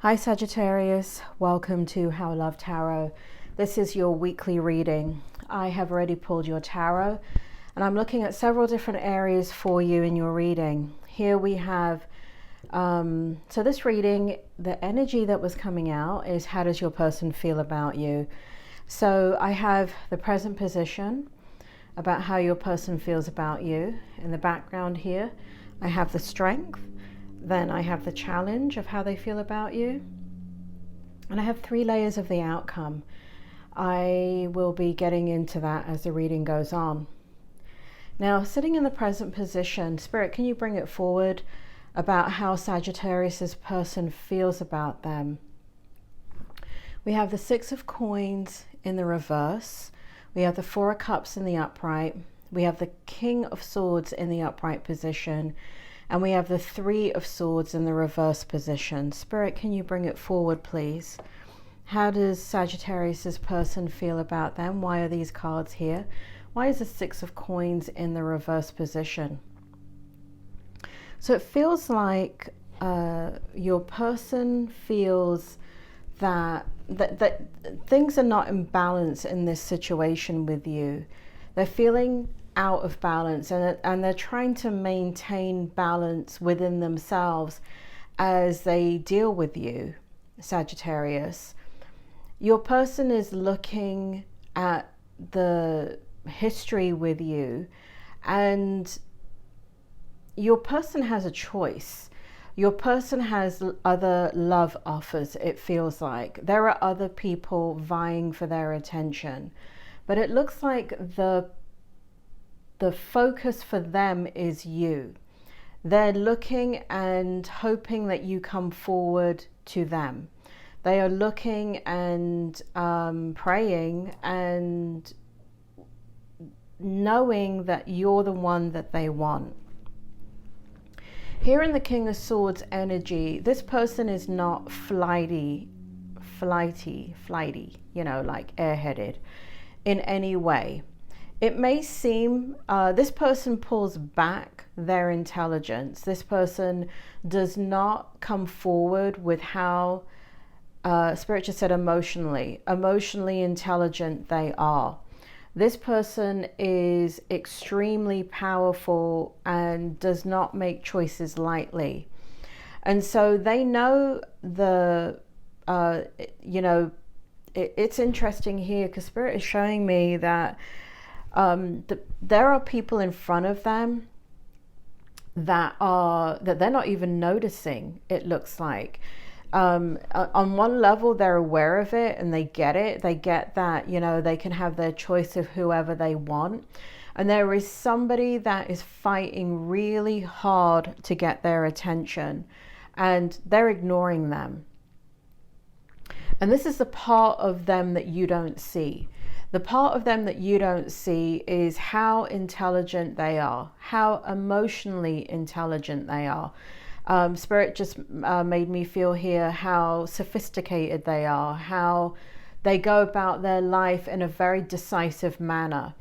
Hi Sagittarius, welcome to How Love Tarot. This is your weekly reading. I have already pulled your tarot and I'm looking at several different areas for you in your reading. Here we have, so this reading, the energy that was coming out is how does your person feel about you? So I have the present position about how your person feels about you. In the background here, I have the strength. Then I have the challenge of how they feel about you. And I have 3 layers of the outcome. I will be getting into that as the reading goes on. Now, sitting in the present position, Spirit, can you bring it forward about how Sagittarius's person feels about them? We have the 6 of Coins in the reverse. We have the 4 of Cups in the upright. We have the King of Swords in the upright position. And we have the 3 of Swords in the reverse position. Spirit, can you bring it forward, please? How does Sagittarius's person feel about them? Why are these cards here? Why is the 6 of Coins in the reverse position? So it feels like your person feels that things are not in balance in this situation with you. They're feeling out of balance and they're trying to maintain balance within themselves as they deal with you, Sagittarius. Your person is looking at the history with you and your person has a choice. Your person has other love offers, it feels like. There are other people vying for their attention, but it looks like the focus for them is you. They're looking and hoping that you come forward to them. They are looking and praying and knowing that you're the one that they want. Here in the King of Swords energy, this person is not flighty, you know, like airheaded in any way. It may seem this person pulls back their intelligence. This person does not come forward with how, Spirit just said emotionally intelligent they are. This person is extremely powerful and does not make choices lightly. And so they know it's interesting here because Spirit is showing me that there are people in front of them that they're not even noticing, it looks like. On one level, they're aware of it and they get it. They get that, you know, they can have their choice of whoever they want. And there is somebody that is fighting really hard to get their attention and they're ignoring them. And this is the part of them that you don't see. The part of them that you don't see is how intelligent they are, how emotionally intelligent they are. Spirit just made me feel here how sophisticated they are, how they go about their life in a very decisive manner.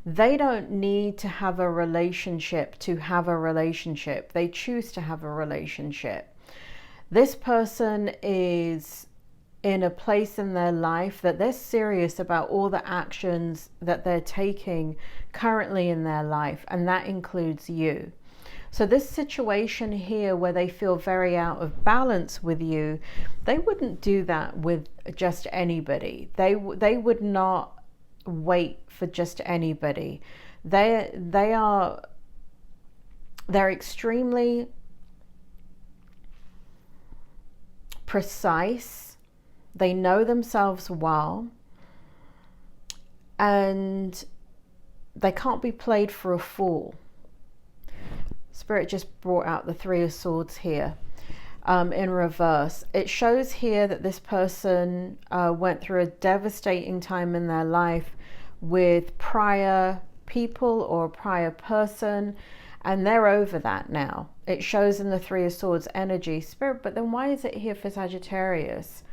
They don't need to have a relationship to have a relationship. They choose to have a relationship. This person is in a place in their life that they're serious about all the actions that they're taking currently in their life, and that includes you. So this situation here where they feel very out of balance with you, they wouldn't do that with just anybody. They would not wait for just anybody. They're extremely precise. They know themselves well, and they can't be played for a fool. Spirit just brought out the 3 of Swords here in reverse. It shows here that this person went through a devastating time in their life with prior people or a prior person, and they're over that now. It shows in the 3 of Swords energy. Spirit, but then why is it here for Sagittarius?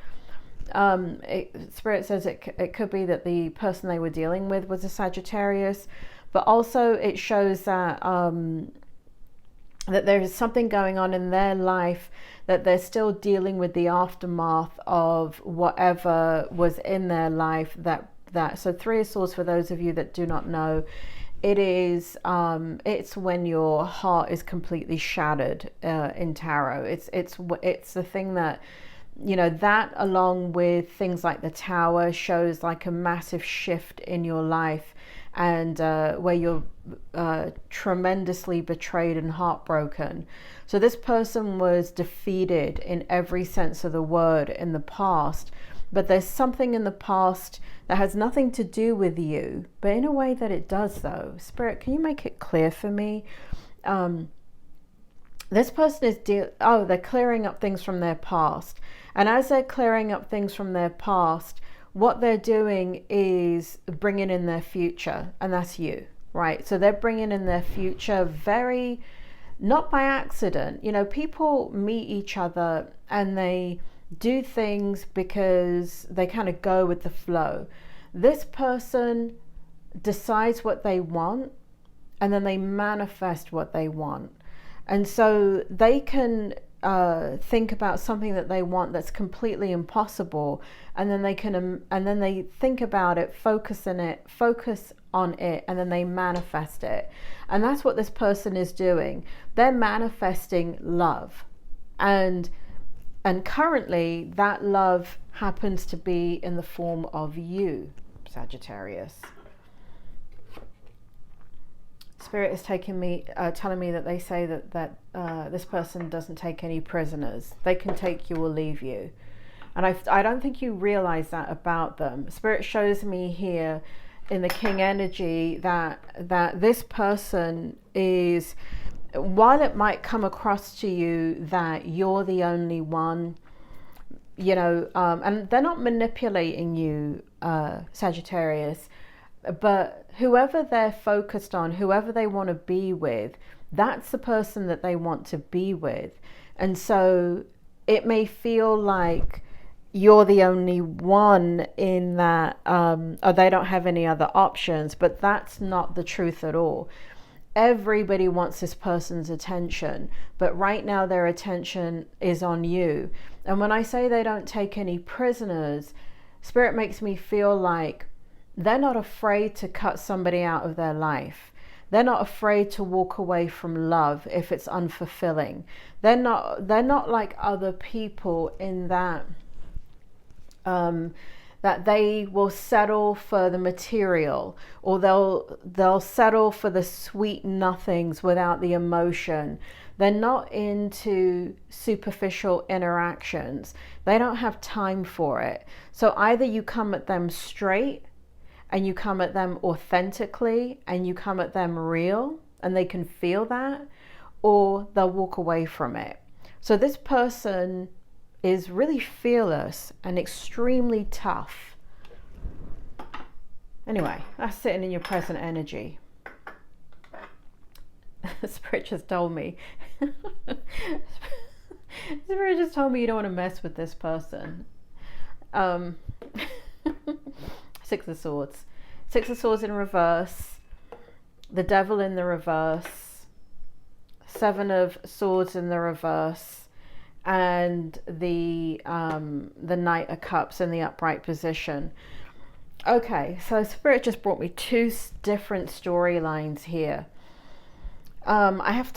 Spirit says it could be that the person they were dealing with was a Sagittarius, but also it shows that that there is something going on in their life, that they're still dealing with the aftermath of whatever was in their life. So Three of Swords, for those of you that do not know, it is it's when your heart is completely shattered in tarot. It's the thing that, you know, that along with things like the Tower shows like a massive shift in your life, and where you're tremendously betrayed and heartbroken. So this person was defeated in every sense of the word in the past, but there's something in the past that has nothing to do with you, but in a way that it does though. Spirit, can you make it clear for me? This person is they're clearing up things from their past, and as they're clearing up things from their past, what they're doing is bringing in their future, and that's you, right? So they're bringing in their future not by accident. You know, people meet each other and they do things because they kind of go with the flow. This person decides what they want, and then they manifest what they want. And so they can think about something that they want that's completely impossible, and then they think about it, focus on it, and then they manifest it. And that's what this person is doing. They're manifesting love, and currently that love happens to be in the form of you, Sagittarius. Spirit is telling me that they say that this person doesn't take any prisoners. They can take you or leave you. And I don't think you realize that about them. Spirit shows me here in the King energy that this person is, while it might come across to you that you're the only one, you know, and they're not manipulating you, Sagittarius, but whoever they're focused on, whoever they want to be with, that's the person that they want to be with. And so it may feel like you're the only one in that, or they don't have any other options, but that's not the truth at all. Everybody wants this person's attention, but right now their attention is on you. And when I say they don't take any prisoners, Spirit makes me feel like they're not afraid to cut somebody out of their life. They're not afraid to walk away from love if it's unfulfilling. They're not like other people in that that they will settle for the material, or they'll settle for the sweet nothings without the emotion. They're not into superficial interactions. They don't have time for it. So either you come at them straight, and you come at them authentically, and you come at them real, and they can feel that, or they'll walk away from it. So this person is really fearless and extremely tough. Anyway, that's sitting in your present energy. Spirit just told me. Spirit just told me you don't want to mess with this person. Six of Swords. Six of Swords in reverse. The Devil in the reverse. Seven of Swords in the reverse. And the Knight of Cups in the upright position. Okay, so Spirit just brought me two different storylines here. I have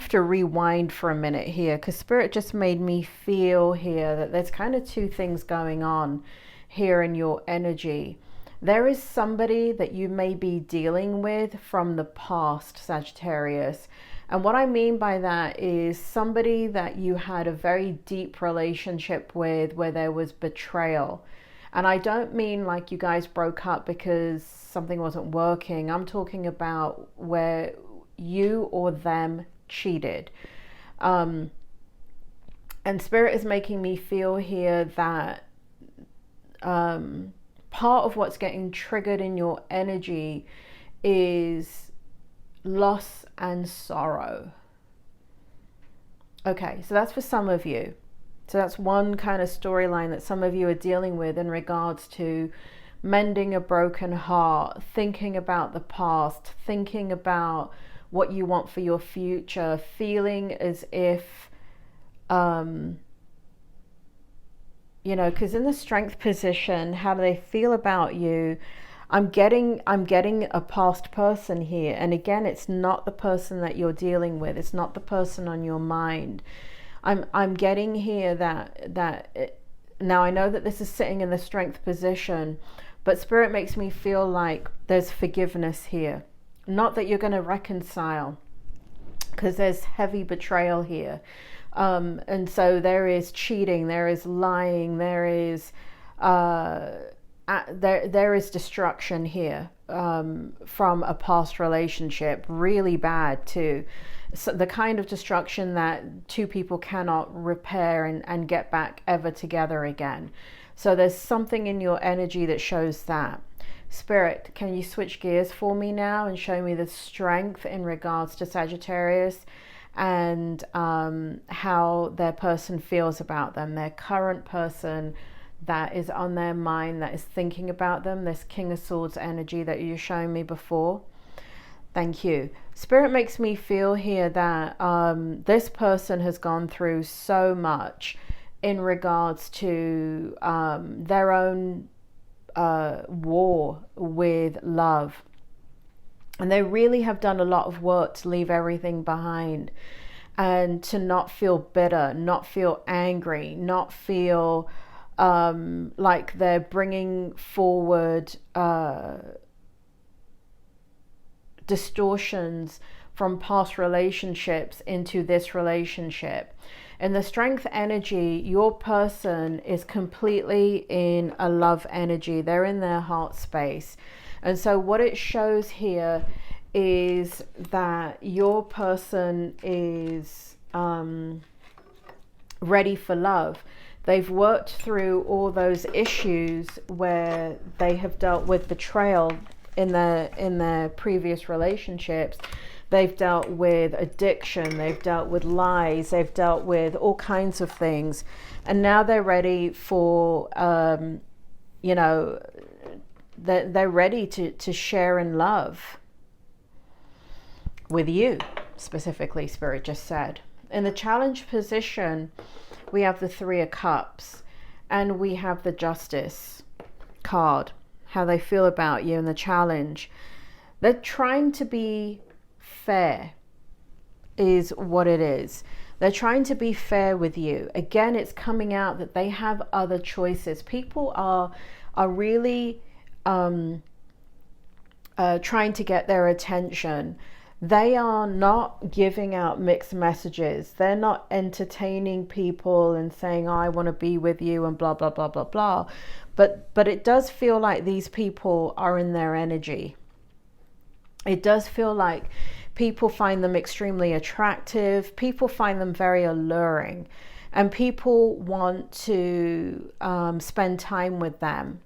to rewind for a minute here, because Spirit just made me feel here that there's kind of two things going on here in your energy. There is somebody that you may be dealing with from the past, Sagittarius. And what I mean by that is somebody that you had a very deep relationship with, where there was betrayal. And I don't mean like you guys broke up because something wasn't working. I'm talking about where you or them cheated. And Spirit is making me feel here that part of what's getting triggered in your energy is loss and sorrow. Okay, so that's for some of you. So that's one kind of storyline that some of you are dealing with in regards to mending a broken heart, thinking about the past, thinking about what you want for your future, feeling as if, you know, because in the Strength position, how do they feel about you? I'm getting a past person here. And again, it's not the person that you're dealing with. It's not the person on your mind. I'm getting here now I know that this is sitting in the Strength position, but Spirit makes me feel like there's forgiveness here. Not that you're going to reconcile, because there's heavy betrayal here. And so there is cheating, there is lying, there is destruction here, from a past relationship, really bad too. So the kind of destruction that two people cannot repair and get back ever together again. So there's something in your energy that shows that. Spirit, can you switch gears for me now and show me the strength in regards to Sagittarius, and how their person feels about them, their current person that is on their mind, that is thinking about them, this King of Swords energy that you showed me before. Thank you. Spirit makes me feel here that this person has gone through so much in regards to their own war with love. And they really have done a lot of work to leave everything behind, and to not feel bitter, not feel angry, not feel like they're bringing forward distortions from past relationships into this relationship. In the Strength energy, your person is completely in a love energy. They're in their heart space. And so what it shows here is that your person is ready for love. They've worked through all those issues where they have dealt with betrayal in their previous relationships. They've dealt with addiction, they've dealt with lies, they've dealt with all kinds of things. And now they're ready for, you know, they're ready to share in love with you, specifically, Spirit just said. In the challenge position, we have the Three of Cups, and we have the Justice card, how they feel about you in the challenge. They're trying to be fair, is what it is. They're trying to be fair with you. Again, it's coming out that they have other choices. People are really trying to get their attention. They are not giving out mixed messages. They're not entertaining people and saying, oh, I want to be with you and blah, blah, blah, blah, blah. But it does feel like these people are in their energy. It does feel like people find them extremely attractive. People find them very alluring. And people want to spend time with them.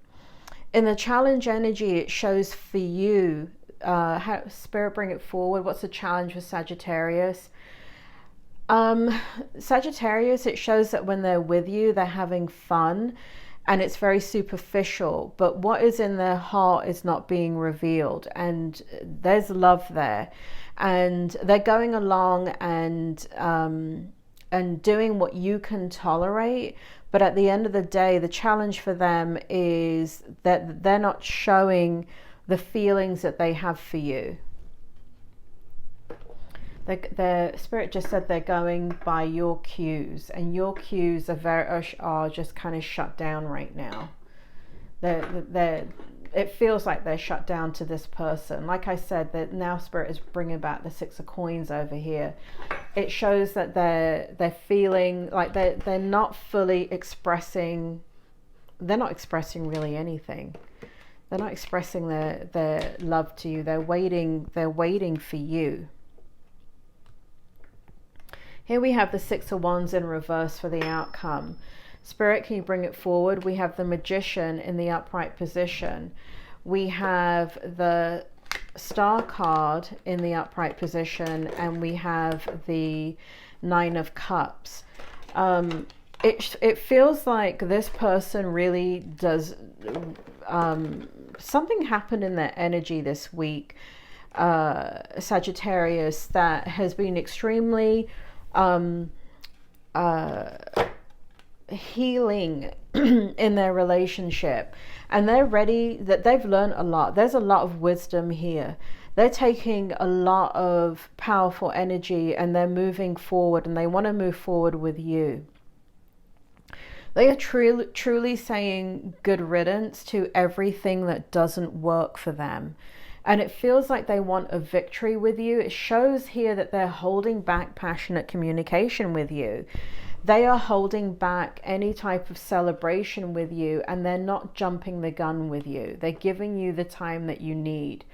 In the challenge energy, it shows for you, how, Spirit, bring it forward. What's the challenge for Sagittarius? Sagittarius, it shows that when they're with you, they're having fun, and it's very superficial, but what is in their heart is not being revealed, and there's love there, and they're going along and doing what you can tolerate. But at the end of the day, the challenge for them is that they're not showing the feelings that they have for you. Their Spirit just said they're going by your cues, and your cues are just kind of shut down right now. It feels like they're shut down to this person. Like I said, that now Spirit is bringing back the Six of Coins over here. It shows that they're feeling like they're not fully expressing. They're not expressing really anything. They're not expressing their love to you. They're waiting for you. Here we have the Six of Wands in reverse for the outcome. Spirit, can you bring it forward? We have the Magician in the upright position. We have the Star card in the upright position, and we have the Nine of Cups. It feels like this person really does... something happened in their energy this week Sagittarius, that has been extremely healing in their relationship, and they're ready, that they've learned a lot. There's a lot of wisdom here. They're taking a lot of powerful energy and they're moving forward, and they want to move forward with you. They are truly saying good riddance to everything that doesn't work for them. And it feels like they want a victory with you. It shows here that they're holding back passionate communication with you. They are holding back any type of celebration with you, and they're not jumping the gun with you. They're giving you the time that you need.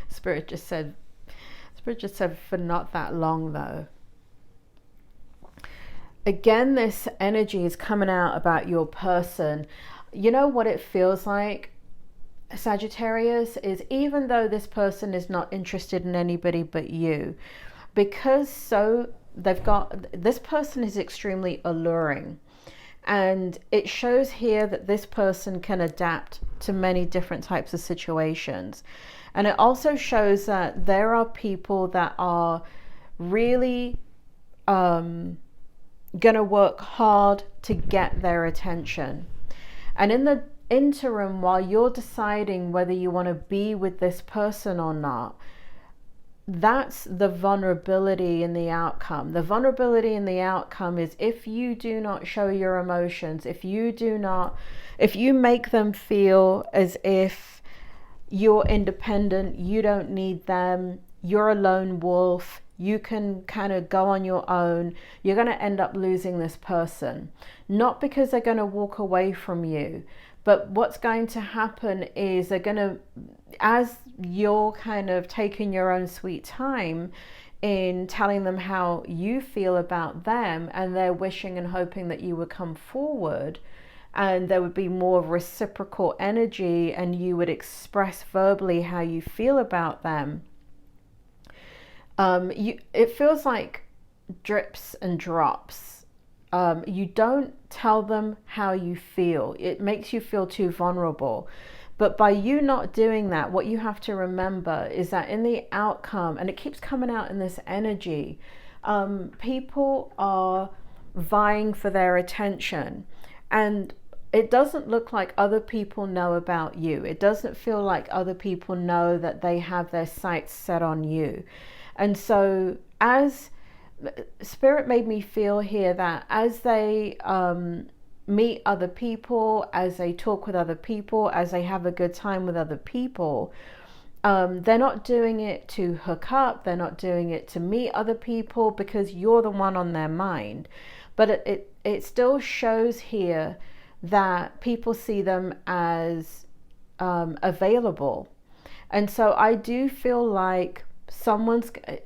Spirit just said for not that long though. Again, this energy is coming out about your person. You know what it feels like, Sagittarius, is even though this person is not interested in anybody but you, because this person is extremely alluring. And it shows here that this person can adapt to many different types of situations. And it also shows that there are people that are really going to work hard to get their attention. And in the interim, while you're deciding whether you want to be with this person or not, that's the vulnerability in the outcome. The vulnerability in the outcome is if you do not show your emotions, if you make them feel as if you're independent, you don't need them, you're a lone wolf, you can kind of go on your own, you're going to end up losing this person. Not because they're going to walk away from you, but what's going to happen is they're going to, as you're kind of taking your own sweet time in telling them how you feel about them, and they're wishing and hoping that you would come forward and there would be more reciprocal energy and you would express verbally how you feel about them. It feels like drips and drops. You don't tell them how you feel. It makes you feel too vulnerable. But by you not doing that, what you have to remember is that in the outcome, and it keeps coming out in this energy, people are vying for their attention. And it doesn't look like other people know about you. It doesn't feel like other people know that they have their sights set on you. And so as Spirit made me feel here that as they meet other people, as they talk with other people, as they have a good time with other people, they're not doing it to hook up, they're not doing it to meet other people because you're the one on their mind. But it still shows here that people see them as available. And so I do feel like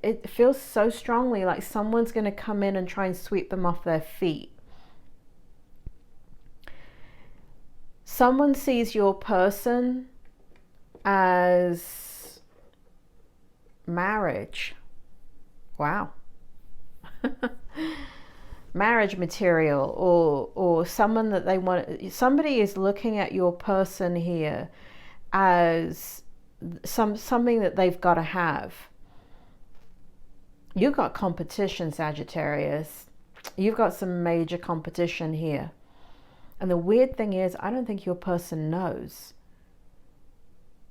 it feels so strongly like someone's going to come in and try and sweep them off their feet. Someone sees your person as marriage. Wow. Marriage material, or someone that they want. Somebody is looking at your person here as something that they've got to have. You've got competition, Sagittarius. You've got some major competition here. And the weird thing is, I don't think your person knows.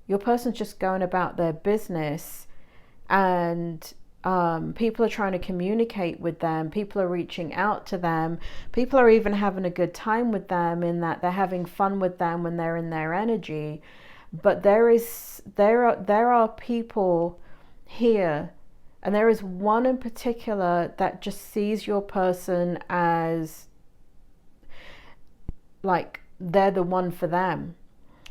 Your person's just going about their business, and people are trying to communicate with them. People are reaching out to them. People are even having a good time with them, in that they're having fun with them when they're in their energy. But there are people here, and there is one in particular that just sees your person as like they're the one for them.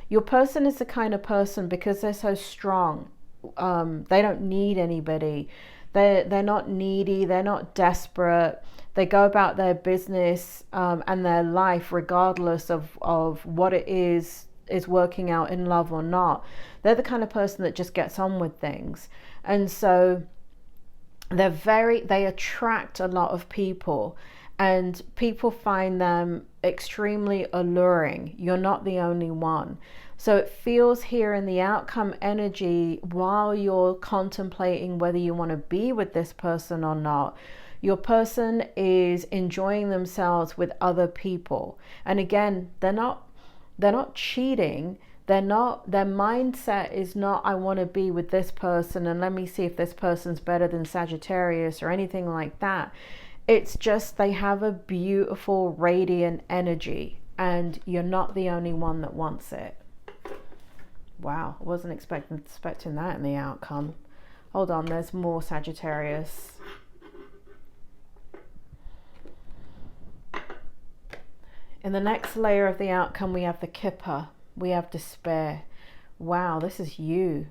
Your person is the kind of person, because they're so strong, they don't need anybody. They're not needy, they're not desperate. They go about their business and their life regardless of what it is working out in love or not. They're the kind of person that just gets on with things. And so they attract a lot of people. and people find them extremely alluring. You're not the only one. So it feels here in the outcome energy, while you're contemplating whether you want to be with this person or not, your person is enjoying themselves with other people. And again, they're not cheating. Their mindset is not, I want to be with this person and let me see if this person's better than Sagittarius or anything like that. It's just they have a beautiful, radiant energy, and you're not the only one that wants it. Wow, I wasn't expecting that in the outcome. Hold on, there's more Sagittarius. In the next layer of the outcome, we have the Kipper. We have despair. Wow, this is you.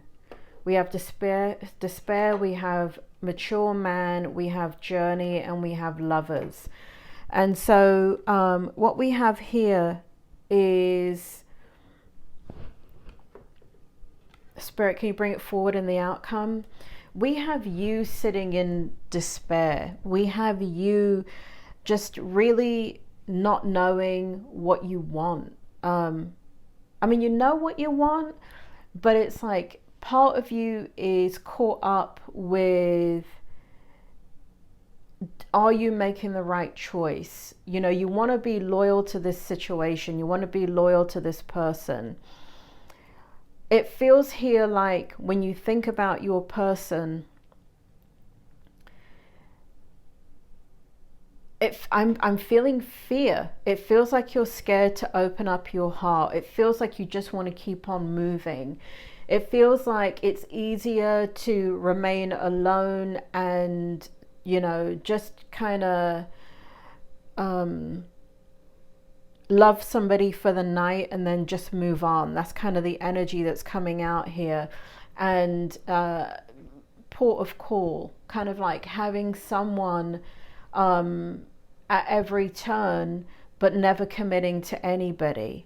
We have despair, we have mature man, we have journey, and we have lovers. And so what we have here is, Spirit, can you bring it forward in the outcome? We have you sitting in despair. We have you just really not knowing what you want. I mean, you know what you want, but it's like part of you is caught up with, are you making the right choice? You know, you want to be loyal to this situation. You want to be loyal to this person. It feels here like when you think about your person, I'm feeling fear. It feels like you're scared to open up your heart. It feels like you just want to keep on moving. It feels like it's easier to remain alone and, you know, just kind of love somebody for the night and then just move on. That's kind of the energy that's coming out here. And port of call, kind of like having someone at every turn, but never committing to anybody.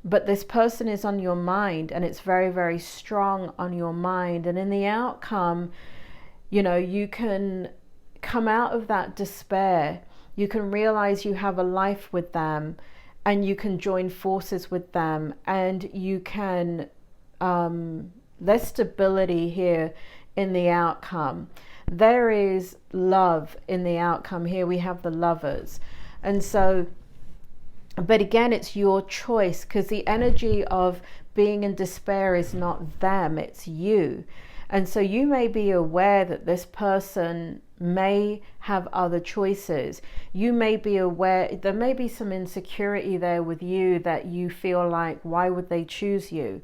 But this person is on your mind, and it's very, very strong on your mind. And in the outcome, you know, you can come out of that despair. You can realize you have a life with them, and you can join forces with them, and you can, there's stability here in the outcome. There is love in the outcome. Here we have the lovers. And so, but again, it's your choice, because the energy of being in despair is not them, it's you. And so you may be aware that this person may have other choices. You may be aware, there may be some insecurity there with you, that you feel like, why would they choose you?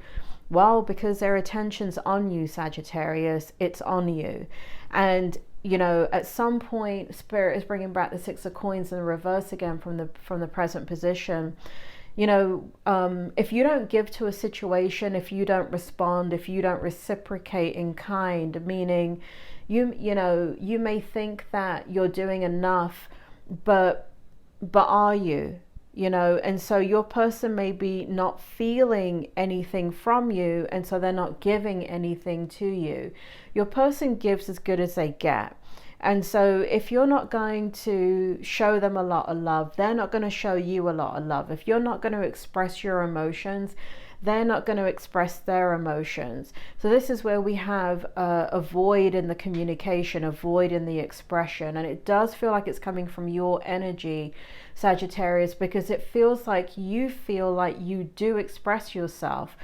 Well, because their attention's on you, Sagittarius, it's on you. And, you know, at some point, Spirit is bringing back the Six of Coins in the reverse again from the present position. You know, if you don't give to a situation, if you don't respond, if you don't reciprocate in kind, meaning you know, you may think that you're doing enough, but are you? You know, and so your person may be not feeling anything from you, and so they're not giving anything to you. Your person gives as good as they get. And so if you're not going to show them a lot of love, they're not going to show you a lot of love. If you're not going to express your emotions, they're not going to express their emotions. So this is where we have a void in the communication, a void in the expression. And it does feel like it's coming from your energy, Sagittarius, because it feels like you do express yourself.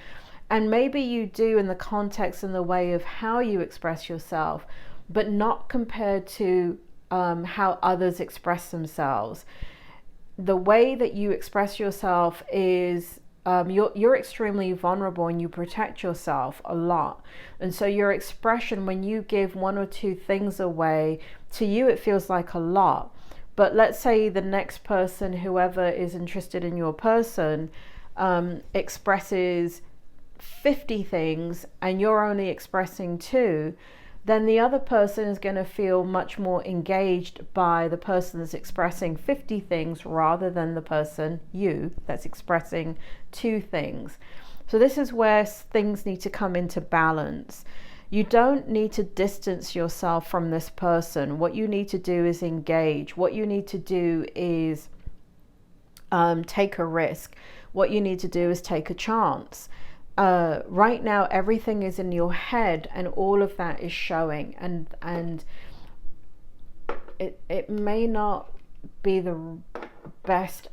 And maybe you do in the context and the way of how you express yourself, but not compared to how others express themselves. The way that you express yourself is you're extremely vulnerable, and you protect yourself a lot. And so your expression, when you give one or two things away, to you it feels like a lot. But let's say the next person, whoever is interested in your person, expresses 50 things and you're only expressing 2, then the other person is going to feel much more engaged by the person that's expressing 50 things rather than the person, you, that's expressing 2 things. So this is where things need to come into balance. You don't need to distance yourself from this person. What you need to do is engage. What you need to do is take a risk. What you need to do is take a chance. Right now, everything is in your head, and all of that is showing. And it may not be the best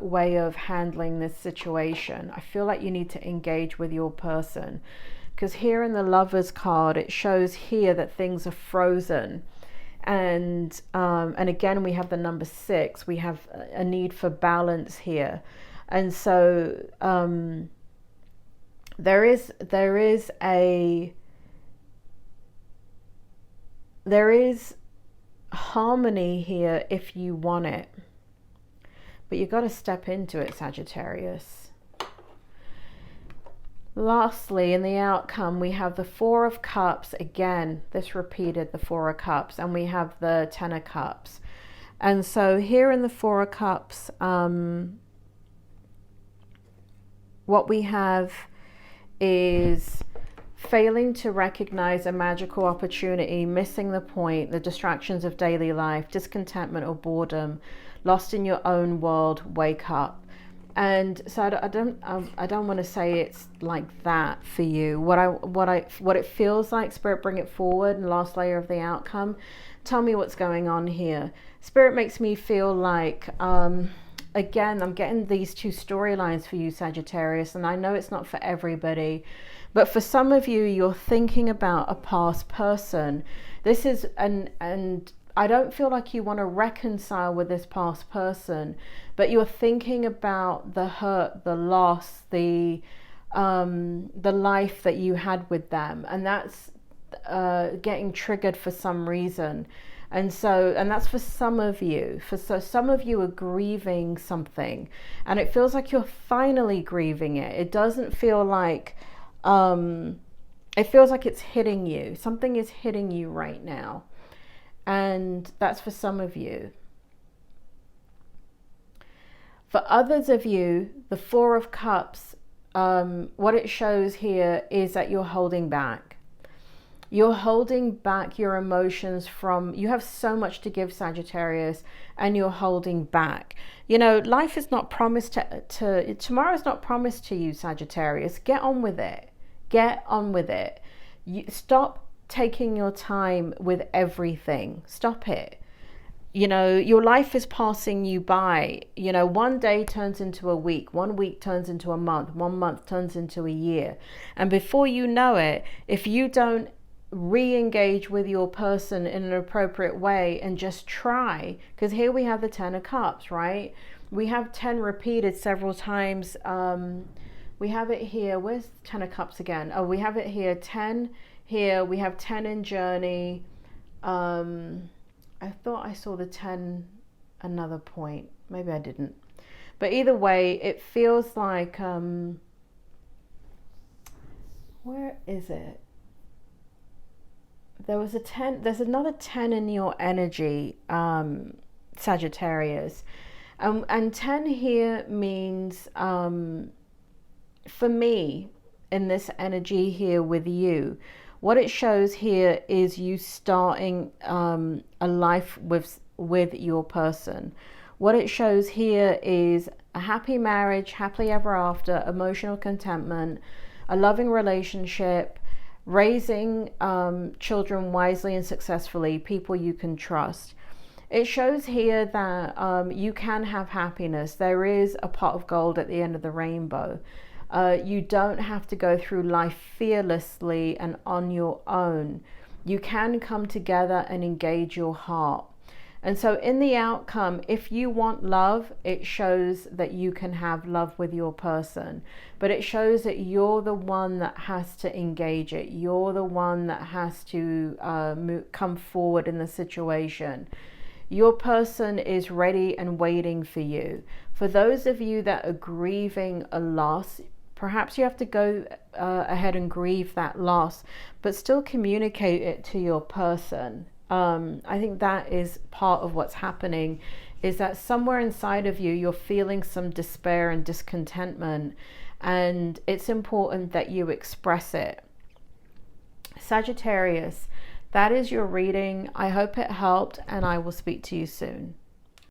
way of handling this situation. I feel like you need to engage with your person, because here in the Lovers card, it shows here that things are frozen. And again, we have the number 6. We have a need for balance here. And so there is harmony here if you want it, but you got to step into it, Sagittarius. Lastly, in the outcome, we have the 4 of Cups. Again, this repeated, the 4 of Cups, and we have the 10 of Cups. And so here in the 4 of Cups, what we have is failing to recognize a magical opportunity, missing the point, the distractions of daily life, discontentment or boredom, lost in your own world, wake up. And so I don't want to say it's like that for you. What it feels like, Spirit, bring it forward. And last layer of the outcome, tell me what's going on here. Spirit makes me feel like, again, I'm getting these 2 storylines for you, Sagittarius, and I know it's not for everybody, but for some of you, you're thinking about a past person. This is and I don't feel like you want to reconcile with this past person, but you're thinking about the hurt, the loss, the life that you had with them, and that's getting triggered for some reason. And that's for some of you. So some of you are grieving something, and it feels like you're finally grieving it. It doesn't feel like it feels like it's hitting you. Something is hitting you right now. And that's for some of you. For others of you, the 4 of Cups, what it shows here is that you're holding back. You're holding back your emotions from, you have so much to give, Sagittarius, and you're holding back. You know, life is not promised tomorrow's not promised to you, Sagittarius. Get on with it. Get on with it. Stop taking your time with everything. Stop it. You know, your life is passing you by. You know, one day turns into a week, 1 week turns into a month, 1 month turns into a year. And before you know it, if you don't re-engage with your person in an appropriate way and just try, because here we have the 10 of Cups, right? We have 10 repeated several times. We have it here. Where's 10 of Cups again? Oh, we have it here. 10 here. We have 10 in journey. I thought I saw the 10 another point. Maybe I didn't. But either way, it feels like, where is it? There was a 10, there's another 10 in your energy, Sagittarius. And 10 here means, for me, in this energy here with you, what it shows here is you starting a life with your person. What it shows here is a happy marriage, happily ever after, emotional contentment, a loving relationship, raising children wisely and successfully, people you can trust. It shows here that you can have happiness. There is a pot of gold at the end of the rainbow. You don't have to go through life fearlessly and on your own. You can come together and engage your heart. And so in the outcome, if you want love, it shows that you can have love with your person. But it shows that you're the one that has to engage it. You're the one that has to come forward in the situation. Your person is ready and waiting for you. For those of you that are grieving a loss, perhaps you have to go ahead and grieve that loss, but still communicate it to your person. I think that is part of what's happening, is that somewhere inside of you, you're feeling some despair and discontentment, and it's important that you express it. Sagittarius, that is your reading. I hope it helped, and I will speak to you soon.